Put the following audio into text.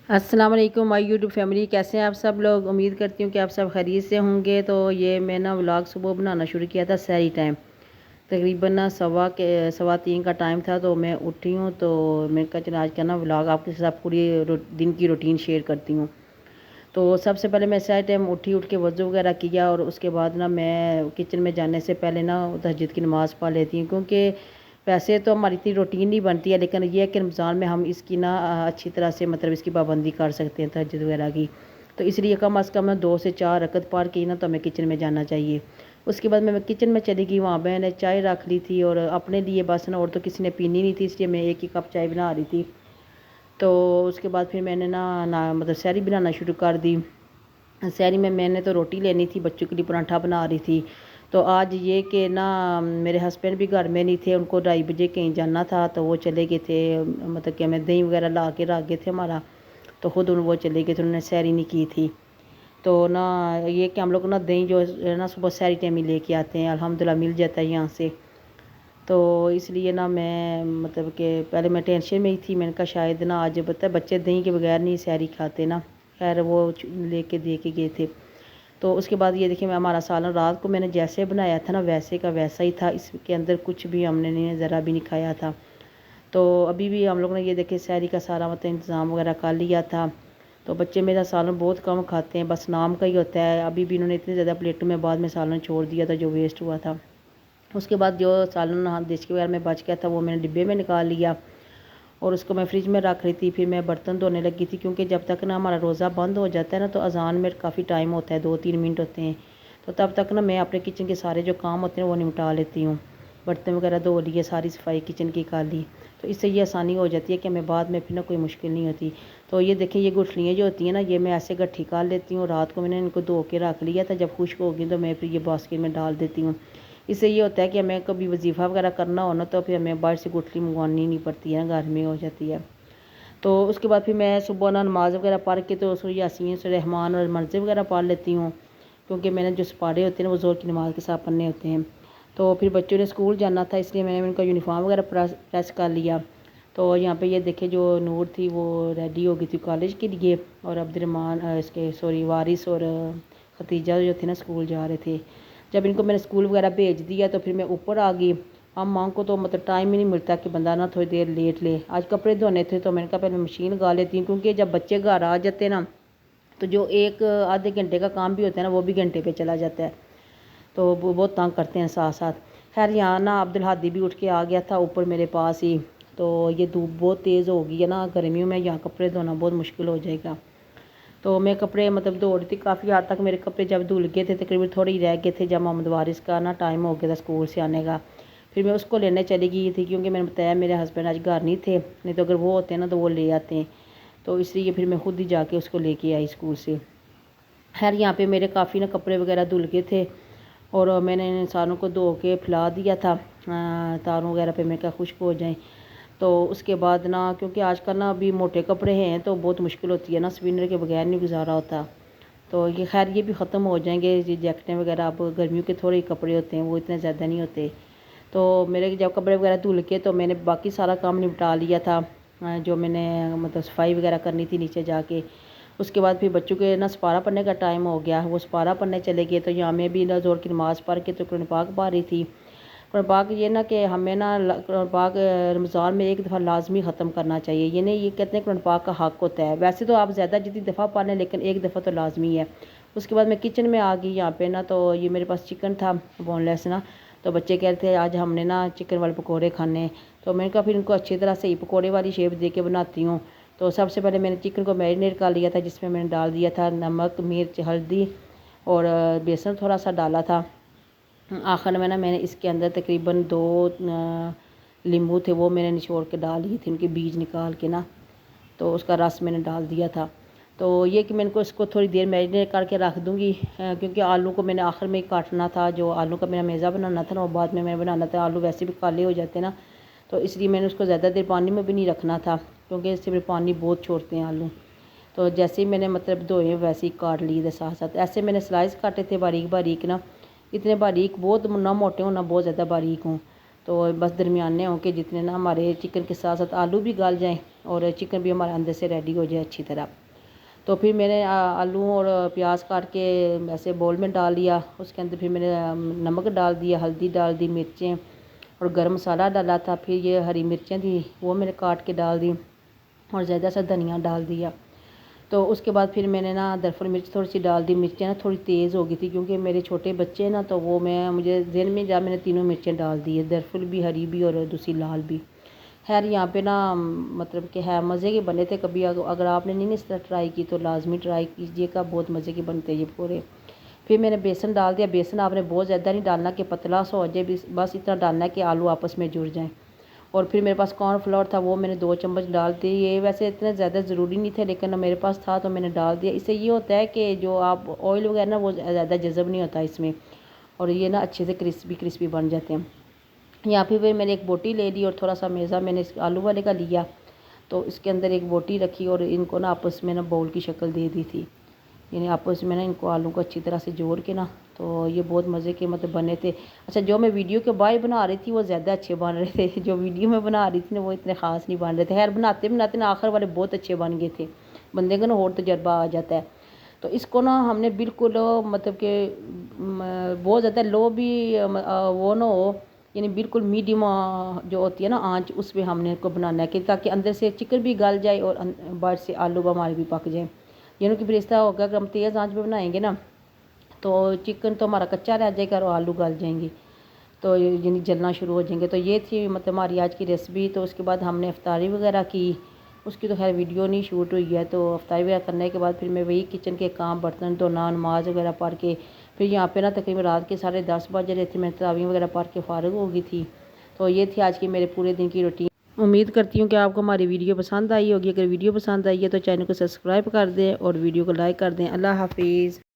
अस्सलाम वालेकुम my YouTube family, कैसे हैं आप सब लोग। उम्मीद करती हूँ कि आप सब खैरियत से होंगे। तो ये मैं ना व्लॉग सुबह बनाना शुरू किया था सहरी टाइम, तकरीबन ना सवा तीन का टाइम था। तो मैं उठी हूँ तो मैं कहा चला आज का ना व्लॉग आपके साथ पूरी दिन की रूटीन शेयर करती हूँ। तो सबसे पहले मैं सहरी टाइम उठ के वज़ू वगैरह किया और उसके बाद ना मैं किचन में जाने से पहले ना तहज्जुद की नमाज़ पढ़ लेती हूँ, क्योंकि वैसे तो हमारी इतनी रूटीन नहीं बनती है, लेकिन ये है कि रमज़ान में हम इसकी ना अच्छी तरह से मतलब इसकी पाबंदी कर सकते हैं तहज्जुद वगैरह की। तो इसलिए कम अज़ कम 2 से 4 रकत पढ़ के ही ना तो हमें किचन में जाना चाहिए। उसके बाद मैं किचन में चली गई, वहाँ मैंने चाय रख ली थी और अपने लिए बस ना, और तो किसी ने पीनी नहीं थी, इसलिए मैं एक ही कप चाय बना रही थी। तो उसके बाद फिर मैंने ना मतलब सहरी बनाना शुरू कर दी। सहरी में मैंने तो रोटी लेनी थी, बच्चों के लिए पराठा बना रही थी। तो आज ये कि ना मेरे हस्बैंड भी घर में नहीं थे, उनको 2:30 बजे कहीं जाना था, तो वो चले गए थे। मतलब कि हमें दही वगैरह ला के रख गए थे हमारा, तो ख़ुद वो चले गए थे, उन्होंने सहरी नहीं की थी। तो ना ये कि हम लोग ना दही जो है ना सुबह सहरी टाइम ही लेके आते हैं, अल्हम्दुलिल्लाह मिल जाता है यहाँ से। तो इसलिए ना मैं मतलब कि पहले मैं टेंशन में ही थी, मैंने कहा शायद ना आज पता है बच्चे दही के बगैर नहीं सहरी खाते ना। खैर वो लेके दे के गए थे। तो उसके बाद ये देखिए मैं हमारा सालन रात को मैंने जैसे बनाया था ना वैसे का वैसा ही था, इसके अंदर कुछ भी हमने नहीं ज़रा भी नहीं खाया था। तो अभी भी हम लोग ने ये देखिए सहरी का सारा मतलब इंतज़ाम वगैरह कर लिया था। तो बच्चे मेरा सालन बहुत कम खाते हैं, बस नाम का ही होता है। अभी भी इन्होंने इतने ज़्यादा प्लेटों में बाद में सालन छोड़ दिया था जो वेस्ट हुआ था। उसके बाद जो सालन देसी के वगैरह में बच गया था वो मैंने डिब्बे में निकाल लिया और उसको मैं फ्रिज में रख रही थी। फिर मैं बर्तन धोने लगी थी, क्योंकि जब तक ना हमारा रोज़ा बंद हो जाता है ना तो अज़ान में काफ़ी टाइम होता है, 2-3 मिनट होते हैं। तो तब तक ना मैं अपने किचन के सारे जो काम होते हैं वो निपटा लेती हूँ। बर्तन वगैरह धो लिए, सारी सफाई किचन की कर ली, तो इससे ये आसानी हो जाती है कि हमें बाद में फिर ना कोई मुश्किल नहीं होती। तो ये देखिए ये गुठलियाँ जो होती हैं ना, ये मैं ऐसे गट्ठी कर लेती हूँ। रात को मैंने इनको धो के रख लिया था, जब खुश्क होगी तो मैं फिर ये बास्केट में डाल देती हूँ। इससे ये होता है कि हमें कभी वजीफ़ा वगैरह करना हो ना तो फिर हमें बाहर से गुठली मंगवानी नहीं पड़ती है, घर में हो जाती है। तो उसके बाद फिर मैं सुबह ना नमाज़ वगैरह पढ़ के तो उसको यासीन से रहमान और मर्ज़ी वगैरह पढ़ लेती हूँ, क्योंकि मैंने जो पढ़े होते हैं ना वो ज़ोर की नमाज़ के साथ पढ़ने होते हैं। तो फिर बच्चों ने स्कूल जाना था, इसलिए मैंने उनका यूनिफॉर्म वगैरह प्रेस कर लिया। तो यहाँ पे ये देखे जो नूर थी वो रेडी हो गई थी कॉलेज के लिए, और अब्दुर्रहमान इसके सॉरी वारिस और खतीजा जो थे ना स्कूल जा रहे थे। जब इनको मैंने स्कूल वगैरह भेज दिया तो फिर मैं ऊपर आ गई। हम माँ को तो मतलब टाइम ही नहीं मिलता कि बंदा ना थोड़ी देर लेट ले। आज कपड़े धोने थे तो मैंने कहा पहले मशीन लगा लेती हूँ, क्योंकि जब बच्चे घर आ जाते हैं ना तो जो एक आधे घंटे का काम भी होता है ना वो भी घंटे पे चला जाता है। तो वो बहुत तंग करते हैं साथ साथ। खैर यहाँ ना अब्दुल हादी भी उठ के आ गया था ऊपर मेरे पास ही। तो ये धूप बहुत तेज़ हो गई है ना, गर्मियों में यहाँ कपड़े धोना बहुत मुश्किल हो जाएगा। तो मैं कपड़े मतलब धो रही थी, काफ़ी हद तक मेरे कपड़े जब धुल गए थे, तकरीबन थोड़े ही रह गए थे जब मोहम्मद वारिस का ना टाइम हो गया था स्कूल से आने का। फिर मैं उसको लेने चली गई थी, क्योंकि मैंने बताया मेरे हस्बैंड आज घर नहीं थे, नहीं तो अगर वो होते ना तो वो ले आते हैं। तो इसलिए फिर मैं खुद ही जाके उसको लेके आई स्कूल से। खैर यहाँ पे मेरे काफ़ी ना कपड़े वगैरह धुल गए थे और मैंने इन सारों को धो के फैला दिया था तारों वगैरह पे, मैं क्या खुश्क हो जाएं। तो उसके बाद ना क्योंकि आजकल ना अभी मोटे कपड़े हैं तो बहुत मुश्किल होती है ना, स्पिनर के बगैर नहीं गुजारा होता। तो ये खैर ये भी ख़त्म हो जाएंगे, ये जैकेटें वगैरह अब गर्मियों के थोड़े ही कपड़े होते हैं, वो इतने ज़्यादा नहीं होते। तो मेरे जब कपड़े वगैरह धुल के तो मैंने बाकी सारा काम निपटा लिया था, जो मैंने मतलब सफाई वगैरह करनी थी नीचे जाके। उसके बाद फिर बच्चों के ना सपारा पढ़ने का टाइम हो गया, वो सपारा पढ़ने चले गए। तो यहाँ मैं भी ना ज़ोर की नमाज़ पढ़ के तो कुरान पाक पढ़ रही थी। कुरान पाक ये ना कि हमें ना कुरान पाक रमज़ान में एक दफ़ा लाजमी ख़त्म करना चाहिए। ये नहीं ये कहते हैं कुरान पाक का हक़ होता है, वैसे तो आप ज़्यादा जितनी दफ़ा पढ़ लें लेकिन एक दफ़ा तो लाजमी है। उसके बाद मैं किचन में आ गई यहाँ पे ना, तो ये मेरे पास चिकन था बोनलेस ना। तो बच्चे कह रहे थे आज हमने ना चिकन वाले पकौड़े खाने। तो मैंने कहा फिर इनको अच्छी तरह से ही पकौड़े वाली शेप दे के बनाती हूँ। तो सबसे पहले मैंने चिकन को मैरिनेट कर लिया था, जिसमें मैंने डाल दिया था नमक, मिर्च, हल्दी और बेसन थोड़ा सा डाला था। आखिर में ना मैंने इसके अंदर तकरीबन 2 नींबू थे वो मैंने निचोड़ के डाल दिए थे, उनके बीज निकाल के ना, तो उसका रस मैंने डाल दिया था। तो ये कि मैं इनको इसको थोड़ी देर मैरिनेट करके रख दूँगी, क्योंकि आलू को मैंने आखिर में ही काटना था। जो आलू का मेरा मेज़ा बनाना था ना वो बाद में मैंने बनाना था, आलू वैसे भी काले हो जाते हैं ना, तो इसलिए मैंने उसको ज़्यादा देर पानी में भी नहीं रखना था, क्योंकि इससे भी पानी बहुत छोड़ते हैं आलू। तो जैसे ही मैंने मतलब धोए वैसे ही काट लिए थे साथ साथ। ऐसे मैंने स्लाइस काटे थे बारीक बारीक ना, इतने बारीक बहुत ना मोटे हों ना बहुत ज़्यादा बारीक हों। तो बस दरमियाने हों कि जितने ना हमारे चिकन के साथ साथ आलू भी गल जाएँ और चिकन भी हमारा अंदर से रेडी हो जाए अच्छी तरह। तो फिर मैंने आलू और प्याज काट के ऐसे बोल में डाल लिया। उसके अंदर फिर मैंने नमक डाल दिया, हल्दी डाल दी, मिर्चें और गरम मसाला डाला था। फिर ये हरी मिर्चें थी वो मैंने काट के डाल दी और ज़्यादा सा धनिया डाल दिया। तो उसके बाद फिर मैंने ना दरफल मिर्च थोड़ी सी डाल दी। मिर्चें ना थोड़ी तेज़ हो गई थी क्योंकि मेरे छोटे बच्चे हैं ना, तो वो मुझे ज़हन में जा मैंने तीनों मिर्चें डाल दी है, दरफल भी, हरी भी और दूसरी लाल भी। खैर यहाँ पे ना मतलब कि है मज़े के बने थे। कभी अगर आपने नहीं इस तरह ट्राई की तो लाजमी ट्राई कीजिएगा, बहुत मज़े के बनते हैं ये पूरे। फिर मैंने बेसन डाल दिया। बेसन आपने बहुत ज़्यादा नहीं डालना कि पतला सा हो जाए, बस इतना डालना है कि आलू आपस में जुड़ जाएँ। और फिर मेरे पास कॉर्नफ्लोर था वो मैंने 2 चम्मच डाल दिए। ये वैसे इतने ज़्यादा ज़रूरी नहीं थे लेकिन मेरे पास था तो मैंने डाल दिया। इससे ये होता है कि जो आप ऑयल वगैरह ना वो ज़्यादा जज़ब नहीं होता इसमें, और ये ना अच्छे से क्रिस्पी क्रिस्पी बन जाते हैं। यहाँ पे फिर मैंने एक बोटी ले ली और थोड़ा सा मेज़ा मैंने इस आलू वाले का लिया, तो इसके अंदर एक बोटी रखी और इनको ना आपस में ना बाउल की शक्ल दे दी थी। यानी आपस में ना इनको आलू को अच्छी तरह से जोड़ के ना, तो ये बहुत मज़े के मतलब बने थे। अच्छा, जो मैं वीडियो के बाहर बना रही थी वो ज़्यादा अच्छे बन रहे थे, जो वीडियो में बना रही थी ना वो इतने ख़ास नहीं बन रहे थे। खैर बनाते बनाते ना आखिर वाले बहुत अच्छे बन गए थे, बंदे का ना और तजर्बा आ जाता है। तो इसको ना हमने बिल्कुल मतलब कि बहुत ज़्यादा लो भी वो ना हो, यानी बिल्कुल मीडियम जो होती है ना आंच, उस पर हमने इसको बनाना है कि ताकि अंदर से चिकन भी गल जाए और बाहर से आलू हमारे भी पक जाए। यानी कि फिर इस तरह होगा, अगर हम तेज़ आंच पे बनाएंगे ना तो चिकन तो हमारा कच्चा रह जाएगा और आलू गल जाएंगे, तो यानी जलना शुरू हो जाएंगे। तो ये थी मतलब हमारी आज की रेसिपी। तो उसके बाद हमने इफ्तारी वगैरह की, उसकी तो खैर वीडियो नहीं शूट हुई है। तो इफ्तारी वगैरह करने के बाद फिर मैं वही किचन के काम, बर्तन धोना, नमाज वगैरह पढ़ के फिर यहाँ पे ना तकरीबन रात के 10:30 बज रहे थे, मैं तरावी वगैरह पढ़ के फ़ारिग हो गई थी। तो ये थी आज की मेरे पूरे दिन की रूटीन। उम्मीद करती हूँ कि आपको हमारी वीडियो पसंद आई होगी। अगर वीडियो पसंद आई है तो चैनल को सब्सक्राइब कर दें और वीडियो को लाइक कर दें। अल्लाह हाफिज़।